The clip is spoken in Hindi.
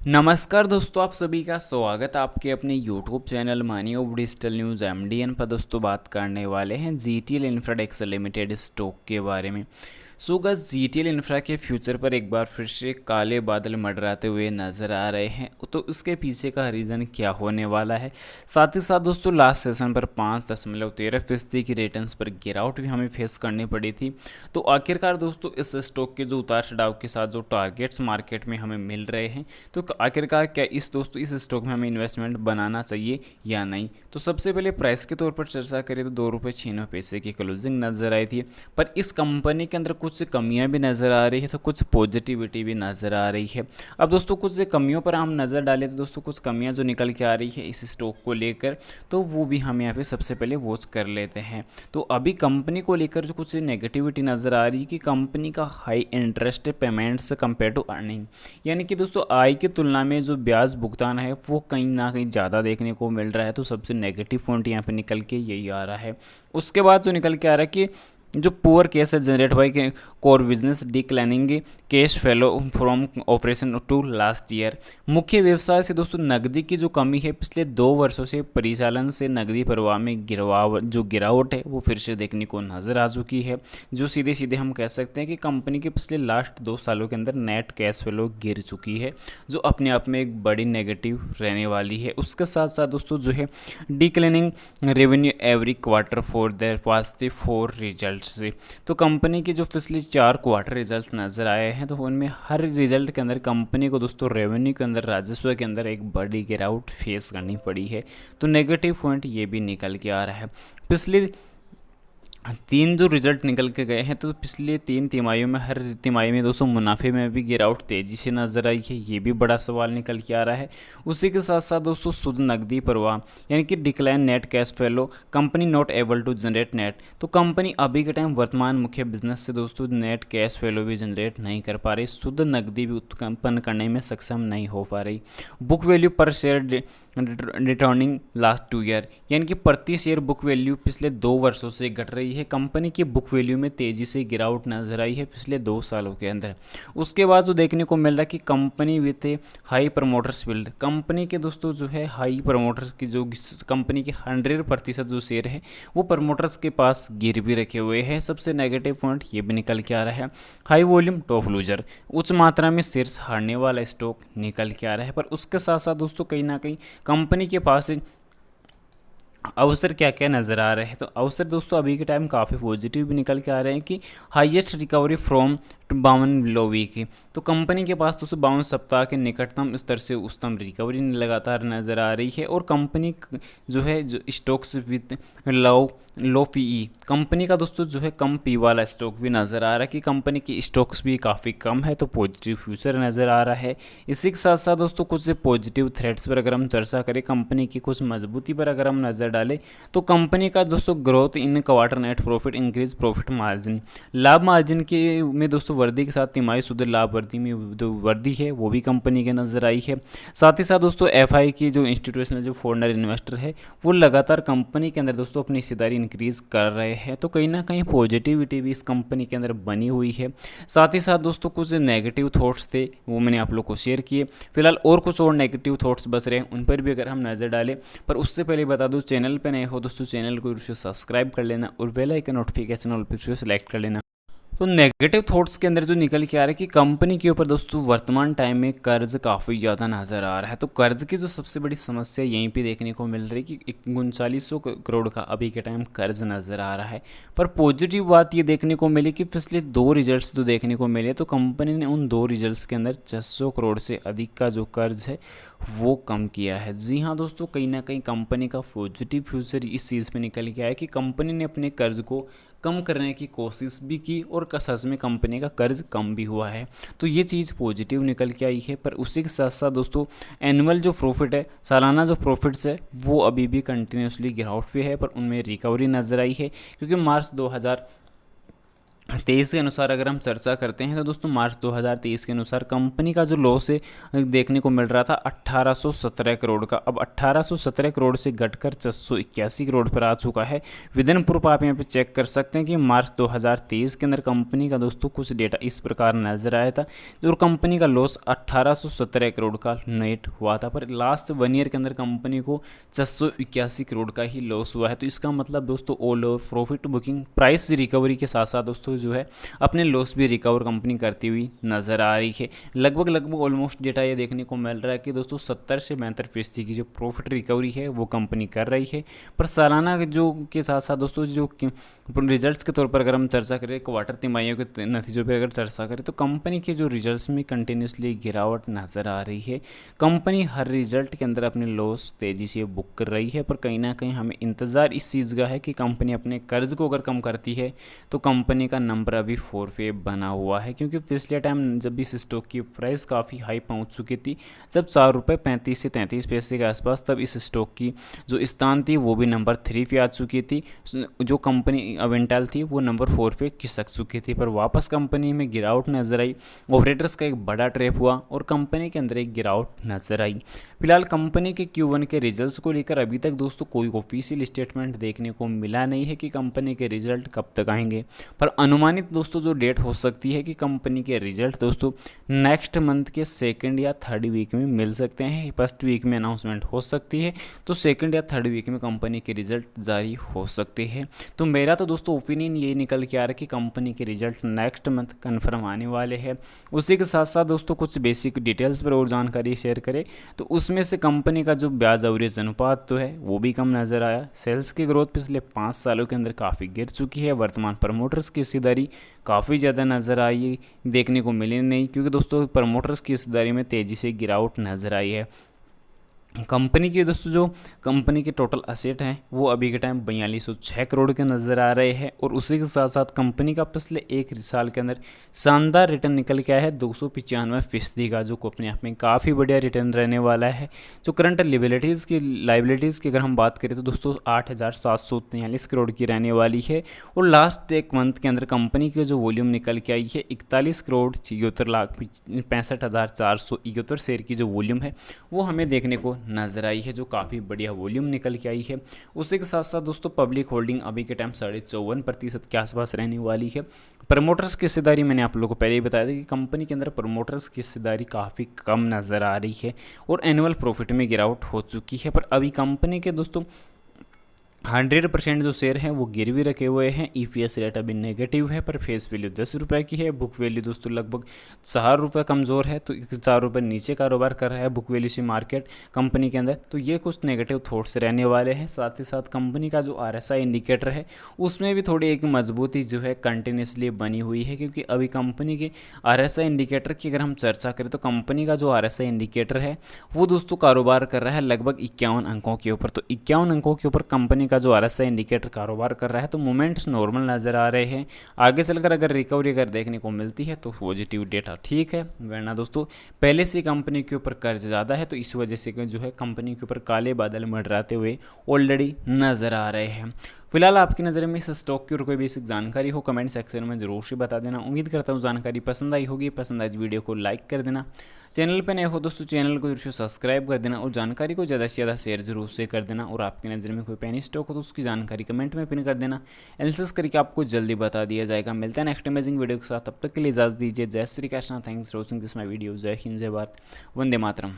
नमस्कार दोस्तों, आप सभी का स्वागत है आपके अपने YouTube channel money of digital news MDN पर। दोस्तों बात करने वाले हैं जीटीएल इंफ्राटेक लिमिटेड स्टॉक के बारे में। सो गाइस, जीटीएल इंफ्रा के फ्यूचर पर एक बार फिर से काले बादल मंडराते हुए नजर आ रहे हैं। तो उसके पीछे का रीज़न क्या होने वाला है, साथ ही साथ दोस्तों लास्ट सेशन पर 5.13% की रिटर्न्स पर गिरावट भी हमें फेस करनी पड़ी थी। तो आखिरकार दोस्तों इस स्टॉक के जो उतार चढ़ाव के साथ जो टारगेट्स मार्केट में हमें मिल रहे हैं, तो आखिरकार क्या इस स्टॉक में हमें इन्वेस्टमेंट बनाना चाहिए या नहीं। तो सबसे पहले प्राइस के तौर पर चर्चा करें तो ₹2.96 की क्लोजिंग नजर आई थी। पर इस कंपनी के अंदर कुछ कमियां भी नज़र आ रही है, तो कुछ पॉजिटिविटी भी नज़र आ रही है। अब दोस्तों कुछ कमियों पर हम नज़र डालें तो दोस्तों कुछ कमियां जो निकल के आ रही है इस स्टॉक को लेकर, तो वो भी हम यहाँ पे सबसे पहले वॉच कर लेते हैं। तो अभी कंपनी को लेकर जो कुछ नेगेटिविटी नज़र आ रही है कि कंपनी का high interest payments compare to earning, यानी कि दोस्तों आय की तुलना में जो ब्याज भुगतान है वो कहीं ना कहीं ज़्यादा देखने को मिल रहा है। तो सबसे नेगेटिव पॉइंट यहाँ पे निकल के यही आ रहा है। उसके बाद जो निकल के आ रहा है कि जो पुअर कैश है generate by core business declining cash flow from operation to last year. मुख्य व्यवसाय से दोस्तों नकदी की जो कमी है पिछले 2 वर्षों से परिचालन से नकदी प्रवाह में गिरावट है वो फिर से देखने को नजर आ चुकी है। जो सीधे सीधे हम कह सकते हैं कि कंपनी के पिछले लास्ट 2 सालों के अंदर नेट कैश फ्लो गिर चुकी है, जो अपने आप में एक बड़ी नेगेटिव रहने वाली है। उसके साथ साथ दोस्तों जो है declining revenue every quarter for their past 4 result से। तो कंपनी के जो पिछले 4 क्वार्टर रिजल्ट नज़र आए हैं, तो उनमें हर रिजल्ट के अंदर कंपनी को दोस्तों रेवेन्यू के अंदर राजस्व के अंदर एक बड़ी गिरावट फेस करनी पड़ी है। तो नेगेटिव पॉइंट ये भी निकल के आ रहा है। पिछले 3 जो रिजल्ट निकल के गए हैं, तो पिछले 3 तिमाहियों में हर तिमाही में दोस्तों मुनाफे में भी गिरावट तेज़ी से नजर आई है, ये भी बड़ा सवाल निकल के आ रहा है। उसी के साथ साथ दोस्तों शुद्ध नकदी प्रवाह यानी कि decline net cash flow, company not able to generate net. तो कंपनी अभी के टाइम वर्तमान मुख्य बिजनेस से दोस्तों नेट कैश फ्लो भी जनरेट नहीं कर पा रही, शुद्ध नकदी भी उत्पन्न करने में सक्षम नहीं हो पा रही। बुक वैल्यू पर शेयर रिटर्निंग लास्ट 2 ईयर, यानी कि प्रति शेयर बुक वैल्यू पिछले 2 वर्षों से घट रही है। कंपनी की बुक वैल्यू में तेजी से गिरावट नजर आई है पिछले 2 सालों के अंदर। उसके बाद जो देखने को मिल रहा है कि company with high promoters build, company के दोस्तों जो है हाई प्रमोटर्स की जो कंपनी के 100% जो शेयर है वो प्रमोटर्स के पास गिर भी रखे हुए हैं। सबसे नेगेटिव पॉइंट ये भी निकल के आ रहा है। हाई वॉल्यूम टॉप लूजर, उच्च मात्रा में शेयर्स हारने वाला स्टॉक निकल के आ रहा है। पर उसके साथ साथ दोस्तों कहीं ना कहीं कंपनी के पास अवसर क्या क्या नज़र आ रहे हैं, तो अवसर दोस्तों अभी के टाइम काफ़ी पॉजिटिव भी निकल के आ रहे हैं कि highest recovery from 52 low week. तो कंपनी के पास दोस्तों 52 सप्ताह के निकटतम स्तर से उच्चतम रिकवरी लगातार नज़र आ रही है। और कंपनी जो है जो stocks with low PE, company का दोस्तों जो है कम पी वाला स्टॉक भी नज़र आ रहा है कि कंपनी की स्टॉक्स भी काफ़ी कम है, तो पॉजिटिव फ्यूचर नज़र आ रहा है। इसी के साथ साथ दोस्तों कुछ पॉजिटिव थ्रेड्स पर अगर हम चर्चा करें, कंपनी की कुछ मजबूती पर अगर हम नज़र डालें, तो कंपनी का दोस्तों growth in quarter net profit increase profit margin, लाभ मार्जिन के में दोस्तों वृद्धि के साथ तिमाही शुद्ध लाभ वृद्धि में जो वृद्धि है वो भी कंपनी के नज़र आई है। साथ ही साथ दोस्तों एफआई की जो इंस्टीट्यूशनल जो फॉरेनर इन्वेस्टर है वो लगातार कंपनी के अंदर दोस्तों अपनी हिस्सेदारी इंक्रीज कर रहे हैं। तो कहीं ना कहीं पॉजिटिविटी भी इस कंपनी के अंदर बनी हुई है। साथ ही साथ दोस्तों कुछ नेगेटिव थॉट्स थे वो मैंने आप लोग को शेयर किए। फिलहाल और कुछ और नेगेटिव थॉट्स बच रहे हैं, उन पर भी अगर हम नज़र डालें। पर उससे पहले बता दूं, चैनल पर नए हो दोस्तों चैनल को सब्सक्राइब कर लेना और बेल आइकन नोटिफिकेशन ऑल पर सेलेक्ट कर लेना। तो नेगेटिव थॉट्स के अंदर जो निकल के आ रहा है कि कंपनी के ऊपर दोस्तों वर्तमान टाइम में कर्ज काफ़ी ज़्यादा नज़र आ रहा है। तो कर्ज की जो सबसे बड़ी समस्या यहीं पे देखने को मिल रही है कि 3900 करोड़ का अभी के टाइम कर्ज नज़र आ रहा है। पर पॉजिटिव बात ये देखने को मिली कि पिछले 2 रिजल्ट्स जो देखने को मिले, तो कंपनी ने उन 2 रिजल्ट्स के अंदर 600 करोड़ से अधिक का जो कर्ज है वो कम किया है। जी हाँ दोस्तों, कहीं ना कहीं कंपनी का पॉजिटिव फ्यूचर इस चीज़ पे निकल के आया है कि कंपनी ने अपने कर्ज को कम करने की कोशिश भी की और सच में कंपनी का कर्ज कम भी हुआ है। तो ये चीज़ पॉजिटिव निकल के आई है। पर उसी के साथ साथ दोस्तों एनुअल जो प्रॉफिट है, सालाना जो प्रॉफिट्स है, वो अभी भी कंटिन्यूसली गिरावट पे है, पर उनमें रिकवरी नज़र आई है। क्योंकि मार्च 23 के अनुसार अगर हम चर्चा करते हैं तो दोस्तों मार्च 2023 के अनुसार कंपनी का जो लॉस है देखने को मिल रहा था 1817 करोड़ का। अब 1817 करोड़ से घटकर 681 करोड़ पर आ चुका है। विदिन प्रूफ आप यहाँ पे चेक कर सकते हैं कि मार्च 2023 के अंदर कंपनी का दोस्तों कुछ डेटा इस प्रकार नजर आया था और कंपनी का लॉस 1817 करोड़ का नेट हुआ था, पर लास्ट 1 ईयर के अंदर कंपनी को 681 करोड़ का ही लॉस हुआ है। तो इसका मतलब दोस्तों all over profit booking price recovery के साथ साथ दोस्तों जो है अपने लॉस भी रिकवर कंपनी करती हुई नजर आ रही है। लगभग ऑलमोस्ट डेटा ये देखने को मिल रहा है कि दोस्तों 70 से 72% की जो प्रॉफिट रिकवरी है वो कंपनी कर रही है। पर सालाना जो के साथ साथ दोस्तों जो रिजल्ट्स के तौर पर अगर हम चर्चा करें, क्वार्टर तिमाहियों के नतीजों पर अगर चर्चा करें तो कंपनी के जो रिजल्ट्स में कंटिन्यूसली गिरावट नजर आ रही है। कंपनी हर रिजल्ट के अंदर अपने लॉस तेजी से बुक कर रही है, पर कहीं ना कहीं हमें इंतज़ार इस चीज़ का है कि कंपनी अपने कर्ज को अगर कम करती है तो कंपनी का नंबर अभी 4 पे बना हुआ है, क्योंकि पिछले टाइम जब इस स्टॉक की प्राइस काफ़ी हाई पहुंच चुकी थी, जब 4 रुपये 35 से 33 पैसे के आसपास, तब इस स्टॉक की जो स्थान थी वो भी नंबर 3 पे आ चुकी थी। जो कंपनी अवेंटल थी वो नंबर 4 पे खिसक चुकी थी, पर वापस कंपनी में गिरावट नजर आई। ऑपरेटर्स का एक बड़ा ट्रैप हुआ और कंपनी के अंदर एक गिरावट नजर आई। फिलहाल कंपनी के Q1 के रिजल्ट्स को लेकर अभी तक दोस्तों कोई ऑफिशियल स्टेटमेंट देखने को मिला नहीं है कि कंपनी के रिजल्ट कब तक आएंगे, पर अनुमानित दोस्तों जो डेट हो सकती है कि कंपनी के रिजल्ट दोस्तों नेक्स्ट मंथ के 2nd या 3rd वीक में मिल सकते हैं। फर्स्ट वीक में अनाउंसमेंट हो सकती है तो 2nd या 3rd वीक में कंपनी के रिजल्ट जारी हो सकते हैं। तो मेरा तो दोस्तों ओपिनियन ये निकल के आ रहा है कि कंपनी के रिजल्ट नेक्स्ट मंथ कन्फर्म आने वाले हैं। उसी के साथ साथ दोस्तों कुछ बेसिक डिटेल्स पर और जानकारी शेयर करें तो उसमें से कंपनी का जो ब्याज अवरेज अनुपात तो है वो भी कम नजर आया। सेल्स की ग्रोथ पिछले 5 सालों के अंदर काफ़ी गिर चुकी है। वर्तमान प्रमोटर्स की हिस्सेदारी काफ़ी ज़्यादा नज़र आई देखने को मिली नहीं, क्योंकि दोस्तों प्रमोटर्स की हिस्सेदारी में तेज़ी से गिरावट नजर आई है। कंपनी के दोस्तों जो कंपनी के टोटल असेट हैं वो अभी के टाइम 4206 करोड़ के नज़र आ रहे हैं, और उसी के साथ साथ कंपनी का पिछले 1 साल के अंदर शानदार रिटर्न निकल के आया है 295% का, जो अपने आप में काफ़ी बढ़िया रिटर्न रहने वाला है। जो करंट लाइबिलिटीज़ की अगर हम बात करें तो दोस्तों 8743 करोड़ की रहने वाली है, और लास्ट 1 मंथ के अंदर कंपनी की जो वॉल्यूम निकल के आई है 41,76,65,471 शेयर की जो वॉल्यूम है वो हमें देखने को नजर आई है, जो काफ़ी बढ़िया वॉल्यूम निकल के आई है। उसी के साथ साथ दोस्तों पब्लिक होल्डिंग अभी के टाइम 54.5% के आसपास रहने वाली है। प्रमोटर्स की हिस्सेदारी मैंने आप लोगों को पहले ही बताया था कि कंपनी के अंदर प्रमोटर्स की हिस्सेदारी काफ़ी कम नज़र आ रही है और एनुअल प्रॉफिट में गिरावट हो चुकी है। पर अभी कंपनी के दोस्तों 100% जो शेयर हैं वो गिरवी रखे हुए हैं। EPS रेट अभी नेगेटिव है, पर फेस वैल्यू 10 रुपये की है। बुक वैल्यू दोस्तों लगभग 4 रुपये कमज़ोर है, तो 4 रुपये नीचे कारोबार कर रहा है बुक वैल्यू से मार्केट कंपनी के अंदर। तो ये कुछ नेगेटिव थॉट्स रहने वाले हैं। साथ ही साथ कंपनी का जो RSI इंडिकेटर है उसमें भी थोड़ी एक मजबूती जो है कंटिन्यूसली बनी हुई है, क्योंकि अभी कंपनी के RSI इंडिकेटर की अगर हम चर्चा करें तो कंपनी का जो RSI इंडिकेटर है वो दोस्तों कारोबार कर रहा है लगभग 51 अंकों के ऊपर। तो 51 अंकों के ऊपर कंपनी का जो RSI इंडिकेटर कारोबार कर रहा है, तो मोमेंट्स नॉर्मल नज़र आ रहे हैं। आगे चलकर अगर रिकवरी अगर देखने को मिलती है तो पॉजिटिव डेटा ठीक है, वरना दोस्तों पहले से कंपनी के ऊपर कर्ज ज़्यादा है, तो इस वजह से जो है कंपनी के ऊपर काले बादल मंडराते हुए ऑलरेडी नज़र आ रहे हैं। फिलहाल आपकी नज़र में इस स्टॉक की और कोई बेसिक जानकारी हो कमेंट सेक्शन में जरूर से बता देना। उम्मीद करता हूँ जानकारी पसंद आई होगी। पसंद आई वीडियो को लाइक कर देना। चैनल पर नए हो दोस्तों चैनल को जरूर से सब्सक्राइब कर देना और जानकारी को ज़्यादा से ज़्यादा शेयर जरूर से कर देना। और आपकी नज़र में कोई पेनी स्टॉक हो तो उसकी जानकारी कमेंट में पिन कर देना, एनालिसिस करके आपको जल्दी बता दिया जाएगा। मिलता है नेक्स्ट अमेजिंग वीडियो के साथ, तब तक के लिए इजाज़त दीजिए। जय Shri Krishna, thanks for watching this my video. जय हिंद, जय भारत, वंदे मातरम।